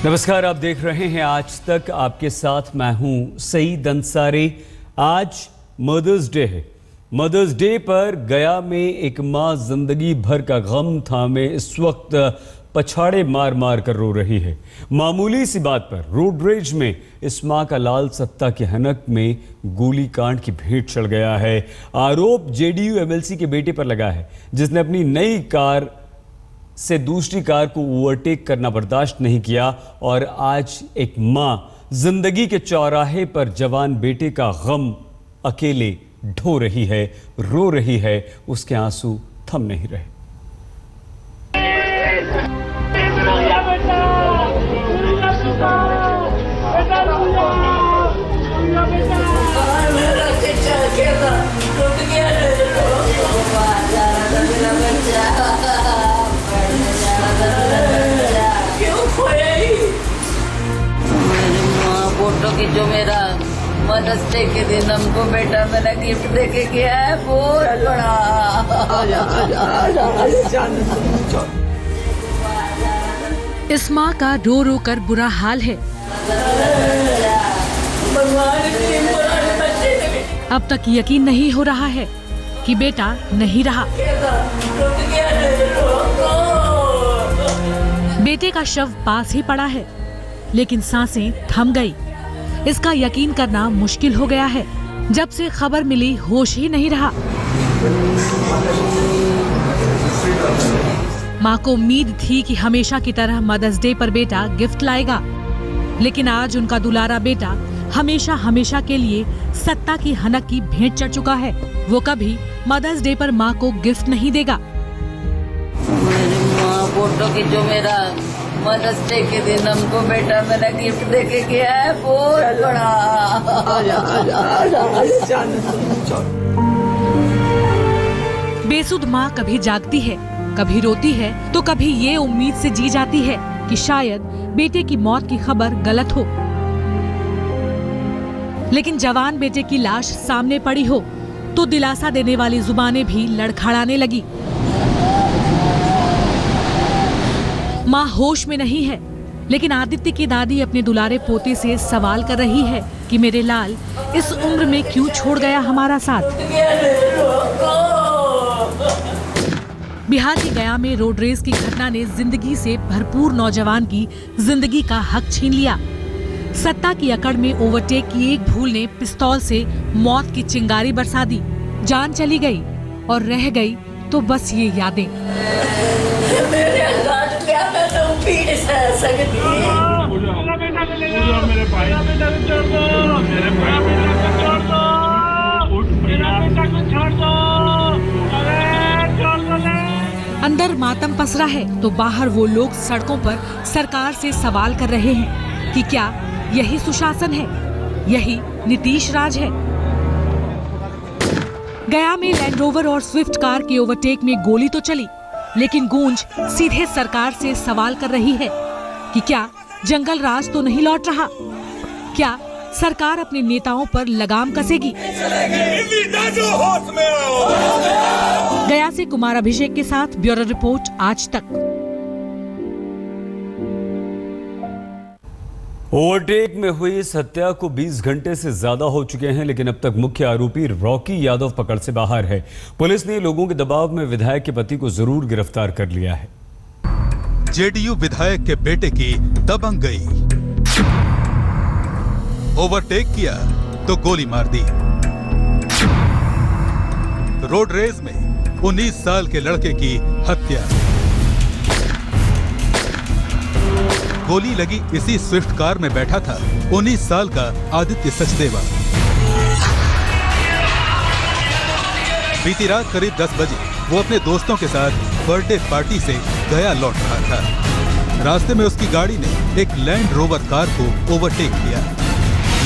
नमस्कार, आप देख रहे हैं आज तक। आपके साथ मैं हूं सईद अंसारी। आज मदर्स डे है। मदर्स डे पर गया में एक माँ जिंदगी भर का गम थामे इस वक्त पछाड़े मार मार कर रो रही है। मामूली सी बात पर रोड रेज में इस माँ का लाल सत्ता के हनक में गोली कांड की भेंट चढ़ गया है। आरोप जेडीयू एमएलसी के बेटे पर लगा है, जिसने अपनी नई कार से दूसरी कार को ओवरटेक करना बर्दाश्त नहीं किया और आज एक मां जिंदगी के चौराहे पर जवान बेटे का गम अकेले ढो रही है, रो रही है। उसके आंसू थम नहीं रहे। फोटो की जो मेरा मदर्स डे के दिन हमको बेटा मेरा गिफ्ट देके गया है बहुत बड़ा। इस माँ का रो रो कर बुरा हाल है। अब तक यकीन नहीं हो रहा है कि बेटा नहीं रहा। बेटे का शव पास ही पड़ा है, लेकिन सांसें थम गई। इसका यकीन करना मुश्किल हो गया है। जब से खबर मिली होश ही नहीं रहा। माँ को उम्मीद थी कि हमेशा की तरह मदर्स डे पर बेटा गिफ्ट लाएगा, लेकिन आज उनका दुलारा बेटा हमेशा हमेशा के लिए सत्ता की हनक की भेंट चढ़ चुका है। वो कभी मदर्स डे पर माँ को गिफ्ट नहीं देगा। मेरी माँ फोटो की जो मेरा मदर्स डे के दिन हमको बेटा मेरा गिफ्ट देके गया है बहुत बड़ा। बेसुध माँ कभी जागती है, कभी रोती है, तो कभी ये उम्मीद से जी जाती है कि शायद बेटे की मौत की खबर गलत हो। लेकिन जवान बेटे की लाश सामने पड़ी हो तो दिलासा देने वाली जुबानें भी लड़खड़ाने लगी। माँ होश में नहीं है, लेकिन आदित्य की दादी अपने दुलारे पोते से सवाल कर रही है कि मेरे लाल इस उम्र में क्यों छोड़ गया हमारा साथ। बिहार के गया में रोड रेस की घटना ने जिंदगी से भरपूर नौजवान की जिंदगी का हक छीन लिया। सत्ता की अकड़ में ओवरटेक की एक भूल ने पिस्तौल से मौत की चिंगारी बरसा दी। जान चली गई और रह गई तो बस ये यादें। अंदर मातम पसरा है तो बाहर वो लोग सड़कों पर सरकार से सवाल कर रहे हैं कि क्या यही सुशासन है, यही नीतीश राज है। गया में लैंड रोवर और स्विफ्ट कार के ओवरटेक में गोली तो चली, लेकिन गूंज सीधे सरकार से सवाल कर रही है कि क्या जंगल राज तो नहीं लौट रहा, क्या सरकार अपने नेताओं पर लगाम कसेगी। गया से कुमार अभिषेक के साथ ब्यूरो रिपोर्ट आज तक। ओवरटेक में हुई इस हत्या को 20 घंटे से ज्यादा हो चुके हैं, लेकिन अब तक मुख्य आरोपी रॉकी यादव पकड़ से बाहर है। पुलिस ने लोगों के दबाव में विधायक के पति को जरूर गिरफ्तार कर लिया है। जेडीयू विधायक के बेटे की दबंग गई। ओवरटेक किया तो गोली मार दी। रोड रेस में 19 साल के लड़के की हत्या। गोली लगी इसी स्विफ्ट कार में बैठा था 19 साल का आदित्य सचदेवा। बीती रात करीब 10 बजे वो अपने दोस्तों के साथ बर्थडे पार्टी से गया लौट रहा था। रास्ते में उसकी गाड़ी ने एक लैंड रोवर कार को ओवरटेक किया,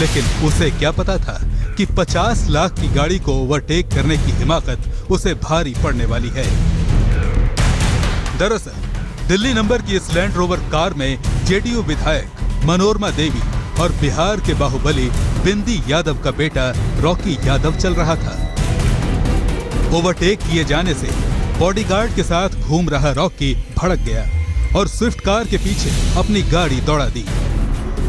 लेकिन उसे क्या पता था कि 50 लाख की गाड़ी को ओवरटेक करने की हिमाकत उसे भारी पड़ने वाली है। दरअसल दिल्ली नंबर की इस लैंड रोवर कार में जेडीयू विधायक मनोरमा देवी और बिहार के बाहुबली बिंदी यादव का बेटा रॉकी यादव चल रहा था। ओवरटेक किए जाने से बॉडीगार्ड के साथ घूम रहा रॉकी भड़क गया और स्विफ्ट कार के पीछे अपनी गाड़ी दौड़ा दी।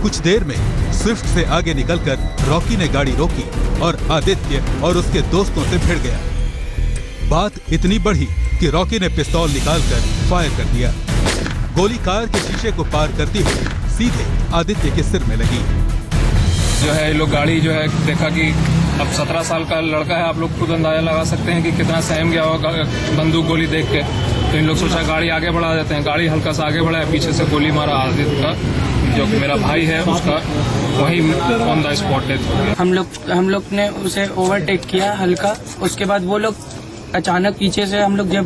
कुछ देर में स्विफ्ट से आगे निकलकर रॉकी ने गाड़ी रोकी और आदित्य और उसके दोस्तों से भिड़ गया। बात इतनी बढ़ी कि रॉकी ने पिस्तौल निकालकर फायर कर दिया। गोली कार के शीशे को पार करती हुई सीधे आदित्य के सिर में लगी। जो है ये लोग गाड़ी जो है देखा कि अब 17 साल का लड़का है, आप लोग खुद अंदाजा लगा सकते हैं कि कितना सहम गया होगा बंदूक गोली देख के। तो इन लोग सोचा गाड़ी आगे बढ़ा देते हैं। गाड़ी हल्का सा आगे बढ़ाया, पीछे से गोली मारा आदित्य का, जो मेरा भाई है उसका वही ऑन द स्पॉट डेथ हो गया। हम लोग ने उसे ओवरटेक किया हल्का। उसके बाद वो लोग अचानक पीछे से हम लोग जब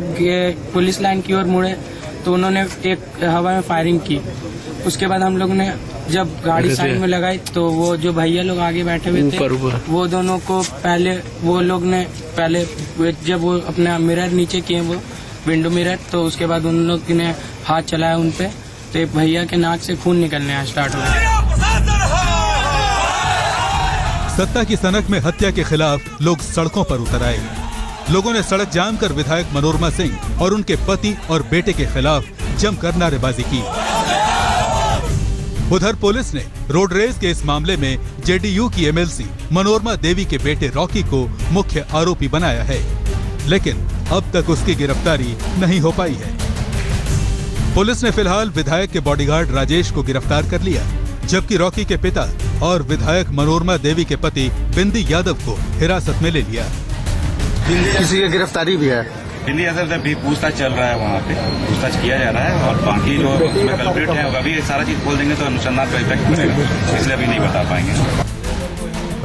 पुलिस लाइन की ओर मुड़े तो उन्होंने एक हवा में फायरिंग की। उसके बाद हम लोग ने जब गाड़ी साइड में लगाई तो वो जो भैया लोग आगे बैठे हुए थे वो दोनों को पहले जब वो अपना मिरर नीचे किए, वो विंडो मिरर, तो उसके बाद उन लोग ने हाथ चलाया उन पे, तो एक भैया के नाक से खून निकलने स्टार्ट हो गया। सत्ता की सनक में हत्या के खिलाफ लोग सड़कों पर उतर आए। लोगों ने सड़क जाम कर विधायक मनोरमा सिंह और उनके पति और बेटे के खिलाफ जमकर नारेबाजी की। उधर पुलिस ने रोड रेस के इस मामले में जेडीयू की एमएलसी मनोरमा देवी के बेटे रॉकी को मुख्य आरोपी बनाया है, लेकिन अब तक उसकी गिरफ्तारी नहीं हो पाई है। पुलिस ने फिलहाल विधायक के बॉडीगार्ड राजेश को गिरफ्तार कर लिया, जबकि रॉकी के पिता और विधायक मनोरमा देवी के पति बिंदी यादव को हिरासत में ले लिया। किसी की गिरफ्तारी भी है। बिंदी यादव से भी पूछताछ चल रहा है, वहाँ पे पूछताछ किया जा रहा है और बाकी जो उसमें कल्प्रिट है अभी सारा चीज खोल देंगे तो अनुसंधान का इफेक्ट पड़ेगा, इसलिए अभी नहीं बता पाएंगे।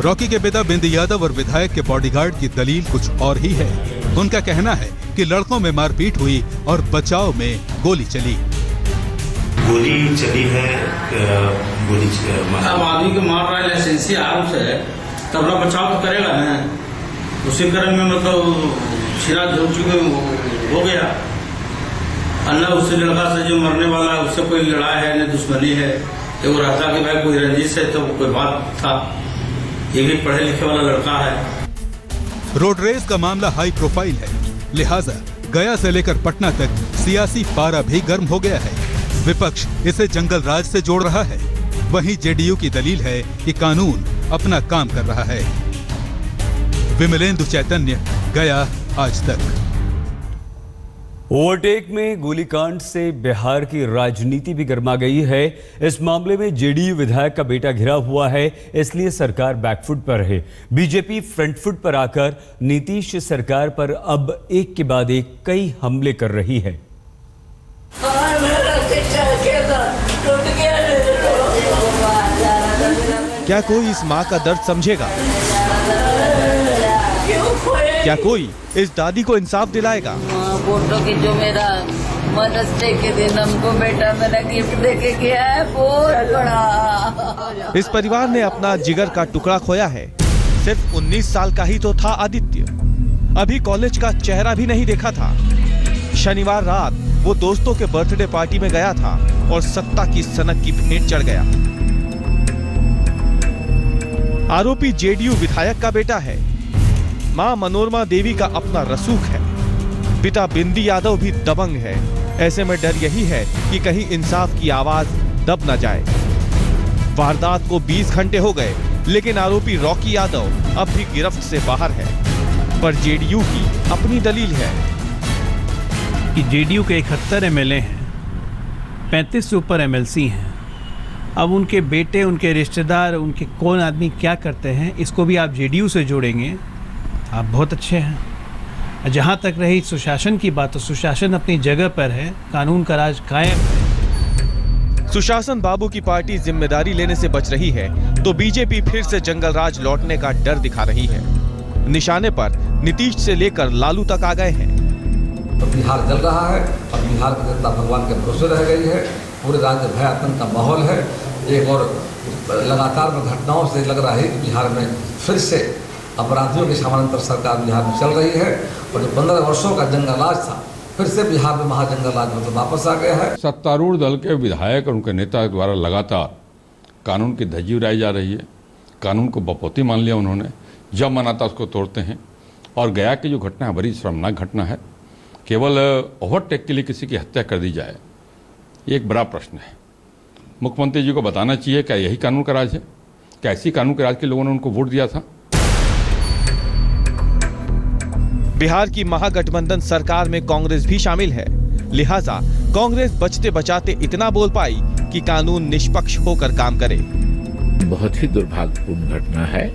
रॉकी के पिता बिंदी यादव और विधायक के बॉडीगार्ड की दलील कुछ और ही है। उनका कहना है कि लड़कों में मारपीट हुई और बचाव में गोली चली है। अब आदमी को मार रहा है लाइसेंसी आरोप से, तब ना बचाव तो करेगा ना। उसी क्रम में मतलब छिरा झोल चुके हो गया। अल्लाह उससे लड़का से जो मरने वाला है उससे कोई लड़ाई है न दुश्मनी है, तो वो रहता कि भाई कोई रंजिश है तो कोई बात था। ये भी पढ़े लिखे वाला लड़का है। रोड रेस का मामला हाई प्रोफाइल है, लिहाजा गया से लेकर पटना तक सियासी पारा भी गर्म हो गया है। विपक्ष इसे जंगल राज से जोड़ रहा है, वहीं जेडीयू की दलील है कि कानून अपना काम कर रहा है। विमलेंदु चैतन्य, गया, आज तक। ओवरटेक में गोलीकांड से बिहार की राजनीति भी गर्मा गई है। इस मामले में जेडीयू विधायक का बेटा घिरा हुआ है, इसलिए सरकार बैकफुट पर है। बीजेपी फ्रंट फुट पर आकर नीतीश सरकार पर अब एक के बाद एक कई हमले कर रही है। क्या कोई इस माँ का दर्द समझेगा? क्या कोई इस दादी को इंसाफ दिलाएगा? फोटो की जो मेरा मदर्स डे के दिन हमको बेटा मेरा गिफ्ट देके गया है, बहुत बड़ा। इस परिवार ने अपना जिगर का टुकड़ा खोया है। सिर्फ 19 साल का ही तो था आदित्य, अभी कॉलेज का चेहरा भी नहीं देखा था। शनिवार रात वो दोस्तों के बर्थडे पार्टी में गया था और सत्ता की सनक की भेंट चढ़ गया। आरोपी जेडीयू विधायक का बेटा है। मां मनोरमा देवी का अपना रसूख है। पिता बिंदी यादव भी दबंग है। ऐसे में डर यही है कि कहीं इंसाफ की आवाज दब न जाए। वारदात को 20 घंटे हो गए, लेकिन आरोपी रॉकी यादव अब भी गिरफ्त से बाहर है। पर जेडीयू की अपनी दलील है कि जेडीयू के 71 एमएलए हैं, 35 से ऊपर एमएलसी हैं। अब उनके बेटे, उनके रिश्तेदार, उनके कौन आदमी क्या करते हैं, इसको भी आप जेडीयू से जोड़ेंगे, आप बहुत अच्छे हैं। जहाँ तक रही सुशासन की बात, तो सुशासन अपनी जगह पर है, कानून का राज कायम है। सुशासन बाबू की पार्टी जिम्मेदारी लेने से बच रही है तो बीजेपी फिर से जंगल राज लौटने का डर दिखा रही है। निशाने पर नीतीश से लेकर लालू तक आ गए हैं। तो बिहार जल रहा है और बिहार की जनता भगवान के भरोसे रह गई है। पूरे राज्य भय आतंक का माहौल है। एक और लगातार घटनाओं से लग रहा है कि बिहार में फिर से अपराधियों की समानांतर सरकार बिहार में चल रही है और जो 15 वर्षों का जंगल राज था, फिर से बिहार में महाजंगल राज मतलब वापस आ गया है। सत्तारूढ़ दल के विधायक और उनके नेता द्वारा लगातार कानून की धज्जी उड़ाई जा रही है। कानून को बपौती मान लिया उन्होंने, जब मनाता उसको तोड़ते हैं। और गया की जो घटना है बड़ी शर्मनाक घटना है। केवल ओवरटेक के लिए किसी की हत्या कर दी जाए, ये एक बड़ा प्रश्न है। मुख्यमंत्री जी को बताना चाहिए क्या यही कानून का राज है? क्या इसी कानून के राज के लोगों ने उनको वोट दिया था? बिहार की महागठबंधन सरकार में कांग्रेस भी शामिल है, लिहाजा कांग्रेस बचते बचाते इतना बोल पाई कि कानून निष्पक्ष होकर काम करे। बहुत ही दुर्भाग्यपूर्ण घटना है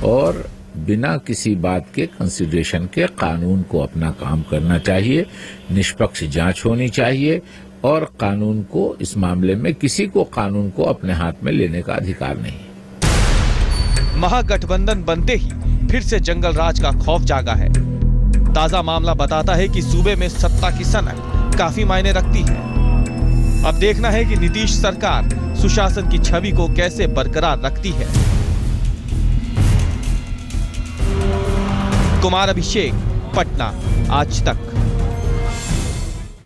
और बिना किसी बात के कंसिडरेशन के कानून को अपना काम करना चाहिए, निष्पक्ष जांच होनी चाहिए और कानून को इस मामले में किसी को कानून को अपने हाथ में लेने का अधिकार नहीं। महागठबंधन बनते ही फिर से जंगल राज का खौफ जागा है। ताजा मामला बताता है कि सूबे में सत्ता की सनक काफी मायने रखती है। अब देखना है कि नीतीश सरकार सुशासन की छवि को कैसे बरकरार रखती है। कुमार अभिषेक, पटना, आज तक।